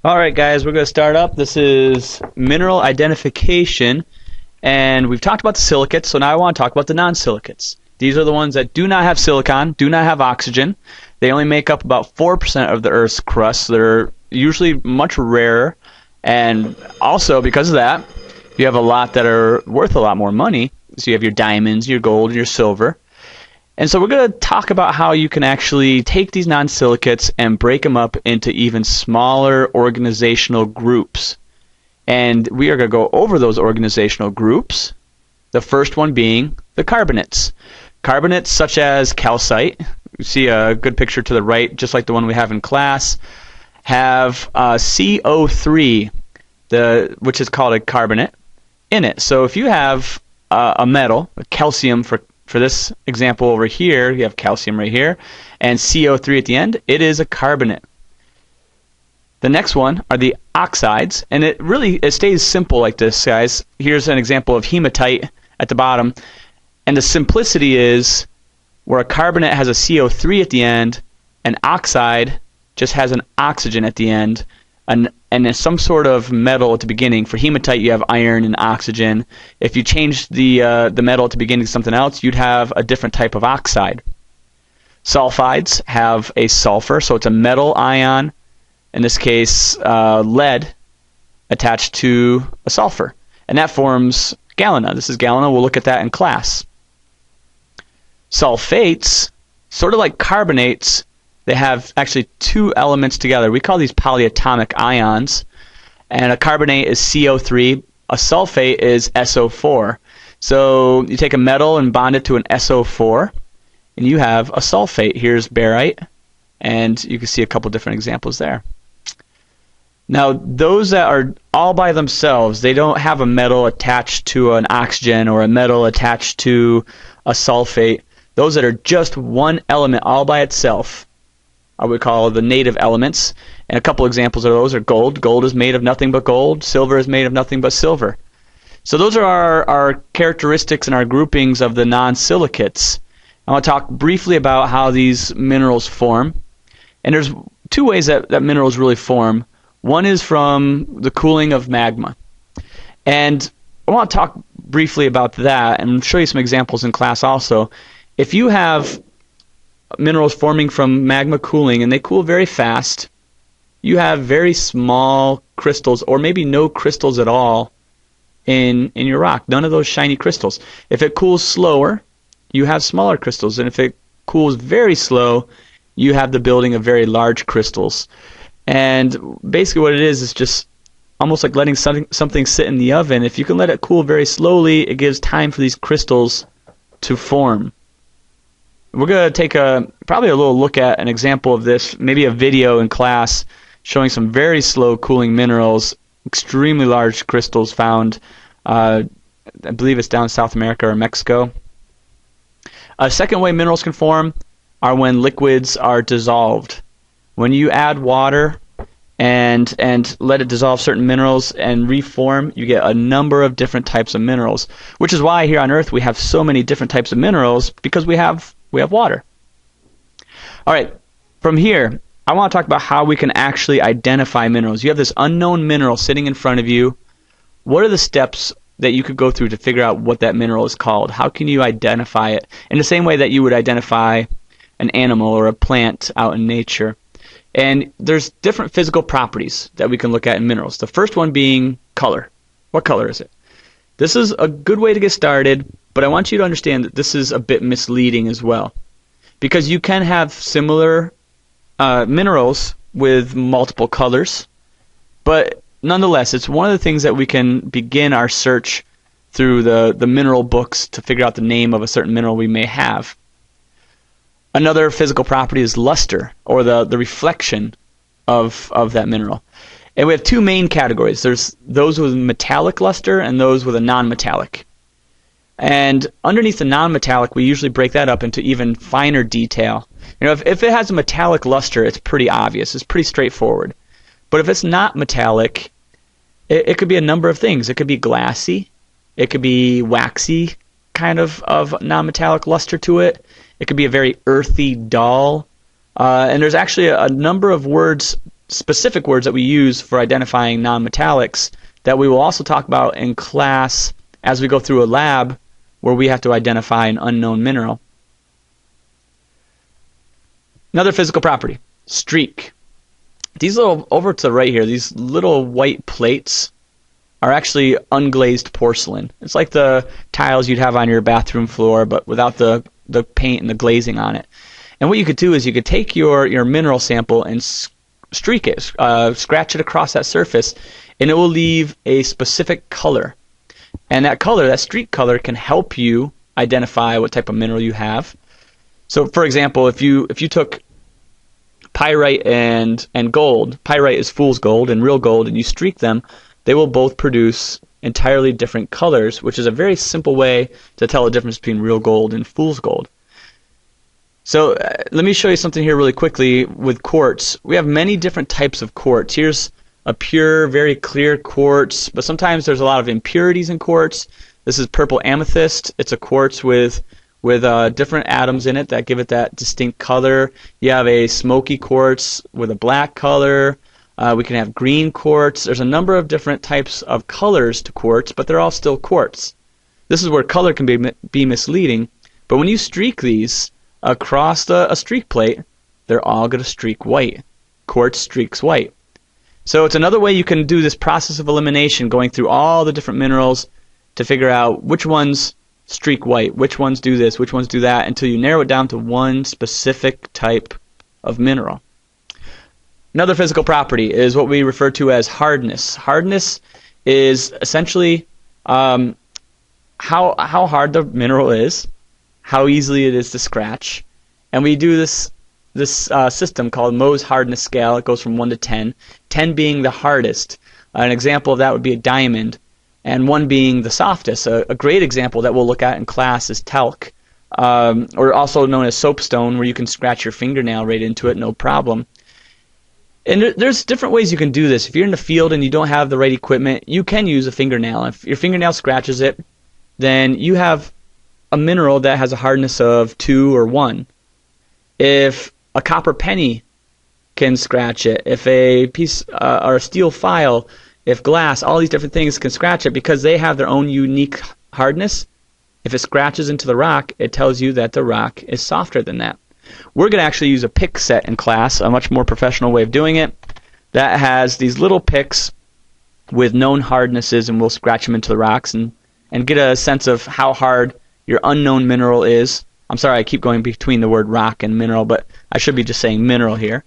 All right, guys, we're going to start up. This is mineral identification, and we've talked about the silicates, so now I want to talk about the non-silicates. These are the ones that do not have silicon, do not have oxygen. They only make up about 4% of the Earth's crust. They're usually much rarer, and also because of that, you have a lot that are worth a lot more money. So you have your diamonds, your gold, your silver. And so we're going to talk about how you can actually take these non-silicates and break them up into even smaller organizational groups. And we are going to go over those organizational groups, the first one being the carbonates. Carbonates such as calcite, you see a good picture to the right, just like the one we have in class, have CO3, which is called a carbonate, in it. So if you have a metal, a calcium for this example over here, you have calcium right here, and CO3 at the end, it is a carbonate. The next one are the oxides, and it stays simple like this, guys. Here's an example of hematite at the bottom, and the simplicity is where a carbonate has a CO3 at the end, an oxide just has an oxygen at the end, and some sort of metal at the beginning. For hematite, you have iron and oxygen. If you change the metal at the beginning to something else, you'd have a different type of oxide. Sulfides have a sulfur, so it's a metal ion, in this case lead, attached to a sulfur. And that forms galena. This is galena. We'll look at that in class. Sulfates, sort of like carbonates, they have actually two elements together. We call these polyatomic ions. And a carbonate is CO3. A sulfate is SO4. So you take a metal and bond it to an SO4, and you have a sulfate. Here's barite, and you can see a couple different examples there. Now, those that are all by themselves, they don't have a metal attached to an oxygen or a metal attached to a sulfate. Those that are just one element all by itself, I would call the native elements. And a couple examples of those are gold. Gold is made of nothing but gold. Silver is made of nothing but silver. So those are our characteristics and our groupings of the non-silicates. I want to talk briefly about how these minerals form. And there's two ways that minerals really form. One is from the cooling of magma. And I want to talk briefly about that and show you some examples in class also. If you have minerals forming from magma cooling and they cool very fast, you have very small crystals or maybe no crystals at all in your rock. None of those shiny crystals. If it cools slower, you have smaller crystals. And if it cools very slow, you have the building of very large crystals. And basically what it is just almost like letting something sit in the oven. If you can let it cool very slowly, it gives time for these crystals to form. We're going to take probably a little look at an example of this, maybe a video in class showing some very slow cooling minerals, extremely large crystals found, I believe it's down in South America or Mexico. A second way minerals can form are when liquids are dissolved. When you add water and let it dissolve certain minerals and reform, you get a number of different types of minerals, which is why here on Earth we have so many different types of minerals, because we have water. All right, from here, I want to talk about how we can actually identify minerals. You have this unknown mineral sitting in front of you. What are the steps that you could go through to figure out what that mineral is called? How can you identify it in the same way that you would identify an animal or a plant out in nature? And there's different physical properties that we can look at in minerals. The first one being color. What color is it? This is a good way to get started, but I want you to understand that this is a bit misleading as well, because you can have similar minerals with multiple colors, but nonetheless, it's one of the things that we can begin our search through the mineral books to figure out the name of a certain mineral we may have. Another physical property is luster, or the reflection of that mineral. And we have two main categories. There's those with metallic luster and those with a non-metallic. And underneath the non-metallic, we usually break that up into even finer detail. You know, if it has a metallic luster, it's pretty obvious. It's pretty straightforward. But if it's not metallic, it could be a number of things. It could be glassy. It could be waxy, kind of non-metallic luster to it. It could be a very earthy, dull. And there's actually a number of words specific words that we use for identifying nonmetallics that we will also talk about in class as we go through a lab where we have to identify an unknown mineral. Another physical property, streak. These little, over to the right here, these little white plates are actually unglazed porcelain. It's like the tiles you'd have on your bathroom floor, but without the paint and the glazing on it. And what you could do is you could take your mineral sample and streak it, scratch it across that surface, and it will leave a specific color. And that color, that streak color, can help you identify what type of mineral you have. So, for example, if you took pyrite and gold, pyrite is fool's gold and real gold, and you streak them, they will both produce entirely different colors, which is a very simple way to tell the difference between real gold and fool's gold. So let me show you something here really quickly with quartz. We have many different types of quartz. Here's a pure, very clear quartz, but sometimes there's a lot of impurities in quartz. This is purple amethyst. It's a quartz with different atoms in it that give it that distinct color. You have a smoky quartz with a black color. We can have green quartz. There's a number of different types of colors to quartz, but they're all still quartz. This is where color can be misleading. But when you streak these across a streak plate, they're all going to streak white. Quartz streaks white. So it's another way you can do this process of elimination, going through all the different minerals to figure out which ones streak white, which ones do this, which ones do that, until you narrow it down to one specific type of mineral. Another physical property is what we refer to as hardness. Hardness is essentially how hard the mineral is, how easily it is to scratch, and we do this system called Mohs hardness scale. It goes from 1 to 10, 10 being the hardest. An example of that would be a diamond, and 1 being the softest. A great example that we'll look at in class is talc, or also known as soapstone, where you can scratch your fingernail right into it, no problem. And there's different ways you can do this. If you're in the field and you don't have the right equipment, you can use a fingernail. If your fingernail scratches it, then you have a mineral that has a hardness of 2 or 1. If a copper penny can scratch it, if a piece or a steel file, if glass, all these different things can scratch it because they have their own unique hardness. If it scratches into the rock, it tells you that the rock is softer than that. We're going to actually use a pick set in class, a much more professional way of doing it, that has these little picks with known hardnesses, and we'll scratch them into the rocks and get a sense of how hard your unknown mineral is. I'm sorry, I keep going between the word rock and mineral, but I should be just saying mineral here.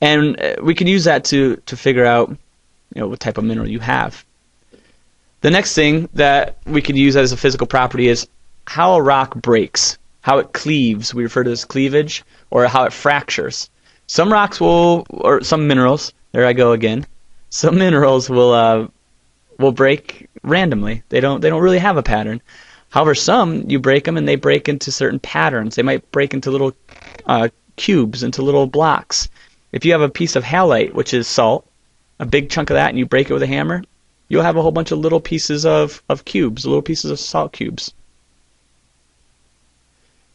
And we can use that to figure out what type of mineral you have. The next thing that we could use as a physical property is how a rock breaks, how it cleaves. We refer to it as cleavage, or how it fractures. Some rocks will, or some minerals, there I go again, some minerals will break randomly. They don't really have a pattern. However, some, you break them and they break into certain patterns. They might break into little cubes, into little blocks. If you have a piece of halite, which is salt, a big chunk of that, and you break it with a hammer, you'll have a whole bunch of little pieces of cubes, little pieces of salt cubes.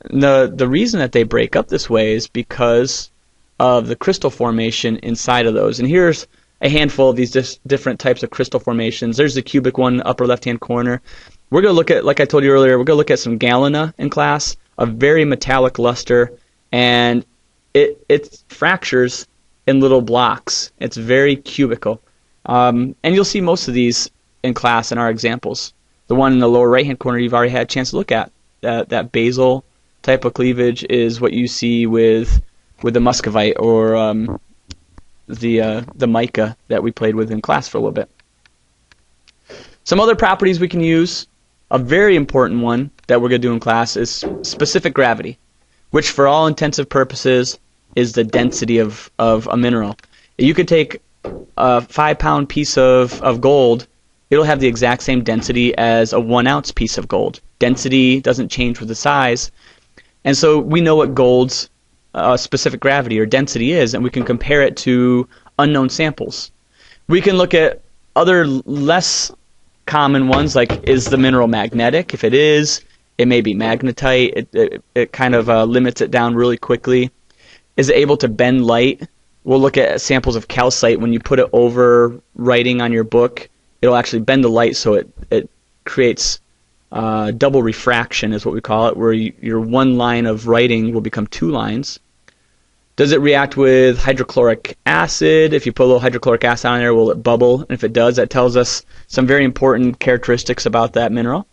The reason that they break up this way is because of the crystal formation inside of those. And here's a handful of these different types of crystal formations. There's the cubic one, upper left-hand corner. We're going to look at, like I told you earlier, we're going to look at some galena in class, a very metallic luster, and it fractures in little blocks. It's very cubical. And you'll see most of these in class in our examples. The one in the lower right-hand corner you've already had a chance to look at. That basal type of cleavage is what you see with the muscovite or the mica that we played with in class for a little bit. Some other properties we can use. A very important one that we're going to do in class is specific gravity, which for all intensive purposes is the density of a mineral. You could take a 5-pound piece of gold, it'll have the exact same density as a 1-ounce piece of gold. Density doesn't change with the size. And so we know what gold's specific gravity or density is, and we can compare it to unknown samples. We can look at other less common ones, like is the mineral magnetic? If it is, it may be magnetite. It kind of limits it down really quickly. Is it able to bend light? we'll look at samples of calcite. When you put it over writing on your book, it'll actually bend the light so it creates double refraction is what we call it, where your one line of writing will become two lines. Does it react with hydrochloric acid? If you put a little hydrochloric acid on there, will it bubble? And if it does, that tells us some very important characteristics about that mineral.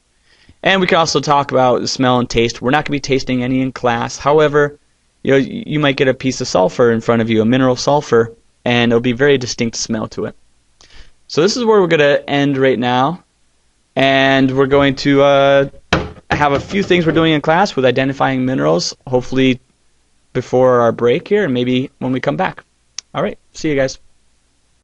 And we can also talk about the smell and taste. We're not going to be tasting any in class. However, you might get a piece of sulfur in front of you, a mineral sulfur, and it'll be a very distinct smell to it. So this is where we're going to end right now. And we're going to have a few things we're doing in class with identifying minerals, hopefully before our break here and maybe when we come back. All right, see you guys.